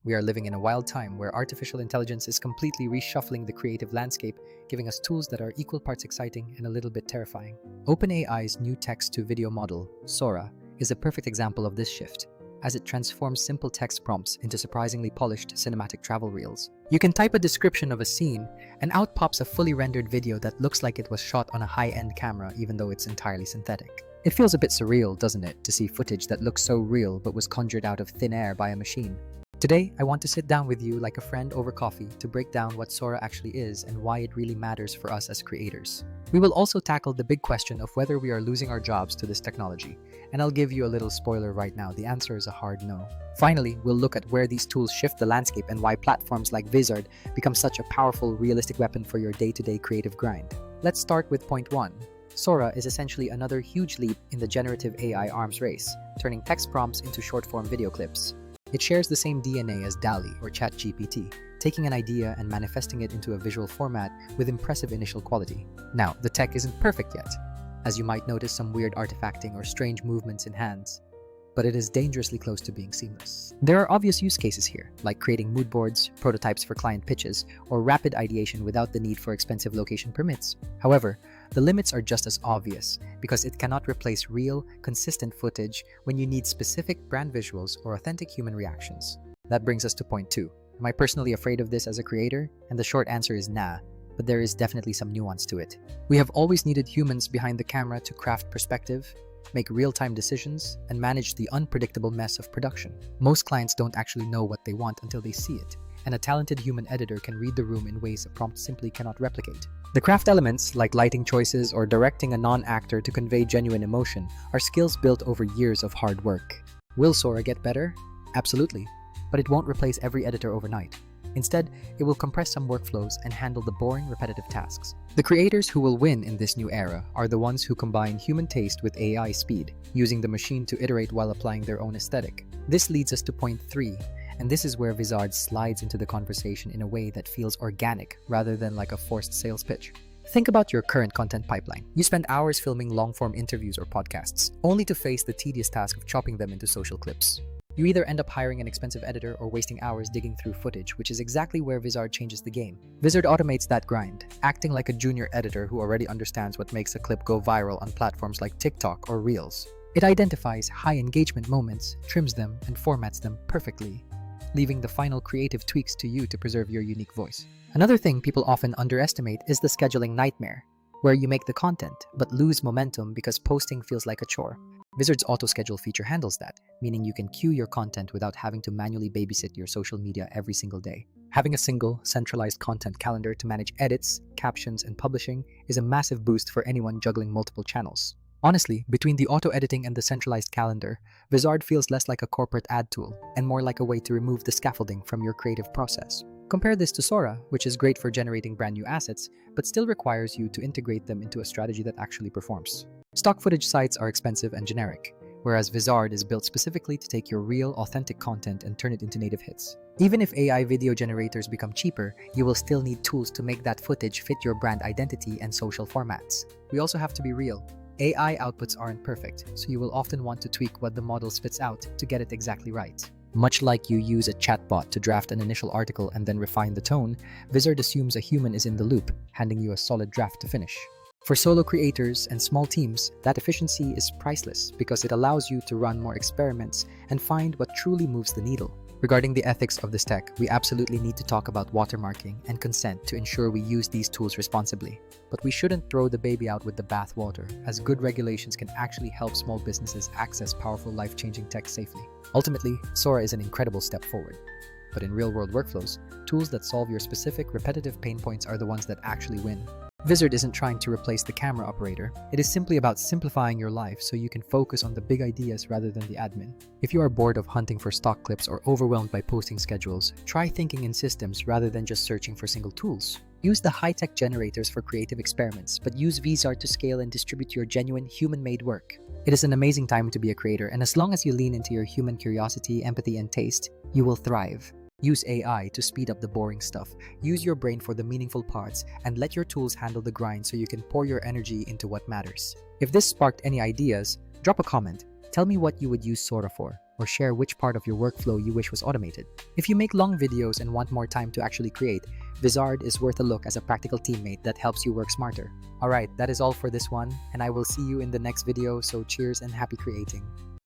We are living in a wild time where artificial intelligence is completely reshuffling the creative landscape, giving us tools that are equal parts exciting and a little bit terrifying. OpenAI's new text-to-video model, Sora, is a perfect example of this shift, as it transforms simple text prompts into surprisingly polished cinematic travel reels. You can type a description of a scene, and out pops a fully rendered video that looks like it was shot on a high-end camera even though it's entirely synthetic. It feels a bit surreal, doesn't it, to see footage that looks so real but was conjured out of thin air by a machine. Today, I want to sit down with you like a friend over coffee to break down what Sora actually is and why it really matters for us as creators. We will also tackle the big question of whether we are losing our jobs to this technology, and I'll give you a little spoiler right now, the answer is a hard no. Finally, we'll look at where these tools shift the landscape and why platforms like Vizard become such a powerful, realistic weapon for your day-to-day creative grind. Let's start with point 1. Sora is essentially another huge leap in the generative AI arms race, turning text prompts into short-form video clips. It shares the same DNA as DALL-E or ChatGPT, taking an idea and manifesting it into a visual format with impressive initial quality. Now, the tech isn't perfect yet, as you might notice some weird artifacting or strange movements in hands, but it is dangerously close to being seamless. There are obvious use cases here, like creating mood boards, prototypes for client pitches, or rapid ideation without the need for expensive location permits. However, the limits are just as obvious, because it cannot replace real, consistent footage when you need specific brand visuals or authentic human reactions. That brings us to point 2. Am I personally afraid of this as a creator? And the short answer is nah, but there is definitely some nuance to it. We have always needed humans behind the camera to craft perspective, make real-time decisions, and manage the unpredictable mess of production. Most clients don't actually know what they want until they see it, and a talented human editor can read the room in ways a prompt simply cannot replicate. The craft elements, like lighting choices or directing a non-actor to convey genuine emotion, are skills built over years of hard work. Will Sora get better? Absolutely, but it won't replace every editor overnight. Instead, it will compress some workflows and handle the boring, repetitive tasks. The creators who will win in this new era are the ones who combine human taste with AI speed, using the machine to iterate while applying their own aesthetic. This leads us to point 3, and this is where Vizard slides into the conversation in a way that feels organic rather than like a forced sales pitch. Think about your current content pipeline. You spend hours filming long-form interviews or podcasts, only to face the tedious task of chopping them into social clips. You either end up hiring an expensive editor or wasting hours digging through footage, which is exactly where Vizard changes the game. Vizard automates that grind, acting like a junior editor who already understands what makes a clip go viral on platforms like TikTok or Reels. It identifies high engagement moments, trims them, and formats them perfectly, leaving the final creative tweaks to you to preserve your unique voice. Another thing people often underestimate is the scheduling nightmare, where you make the content but lose momentum because posting feels like a chore. Vizard's auto-schedule feature handles that, meaning you can queue your content without having to manually babysit your social media every single day. Having a single, centralized content calendar to manage edits, captions, and publishing is a massive boost for anyone juggling multiple channels. Honestly, between the auto-editing and the centralized calendar, Vizard feels less like a corporate ad tool and more like a way to remove the scaffolding from your creative process. Compare this to Sora, which is great for generating brand new assets, but still requires you to integrate them into a strategy that actually performs. Stock footage sites are expensive and generic, whereas Vizard is built specifically to take your real, authentic content and turn it into native hits. Even if AI video generators become cheaper, you will still need tools to make that footage fit your brand identity and social formats. We also have to be real. AI outputs aren't perfect, so you will often want to tweak what the model spits out to get it exactly right. Much like you use a chatbot to draft an initial article and then refine the tone, Vizard assumes a human is in the loop, handing you a solid draft to finish. For solo creators and small teams, that efficiency is priceless because it allows you to run more experiments and find what truly moves the needle. Regarding the ethics of this tech, we absolutely need to talk about watermarking and consent to ensure we use these tools responsibly. But we shouldn't throw the baby out with the bathwater, as good regulations can actually help small businesses access powerful, life-changing tech safely. Ultimately, Sora is an incredible step forward. But in real-world workflows, tools that solve your specific, repetitive pain points are the ones that actually win. Vizard isn't trying to replace the camera operator. It is simply about simplifying your life so you can focus on the big ideas rather than the admin. If you are bored of hunting for stock clips or overwhelmed by posting schedules, try thinking in systems rather than just searching for single tools. Use the high-tech generators for creative experiments, but use Vizard to scale and distribute your genuine, human-made work. It is an amazing time to be a creator, and as long as you lean into your human curiosity, empathy, and taste, you will thrive. Use AI to speed up the boring stuff, use your brain for the meaningful parts, and let your tools handle the grind so you can pour your energy into what matters. If this sparked any ideas, drop a comment. Tell me what you would use Sora for. or share which part of your workflow you wish was automated. If you make long videos and want more time to actually create, Vizard is worth a look as a practical teammate that helps you work smarter. Alright, that is all for this one, and I will see you in the next video, so cheers and happy creating.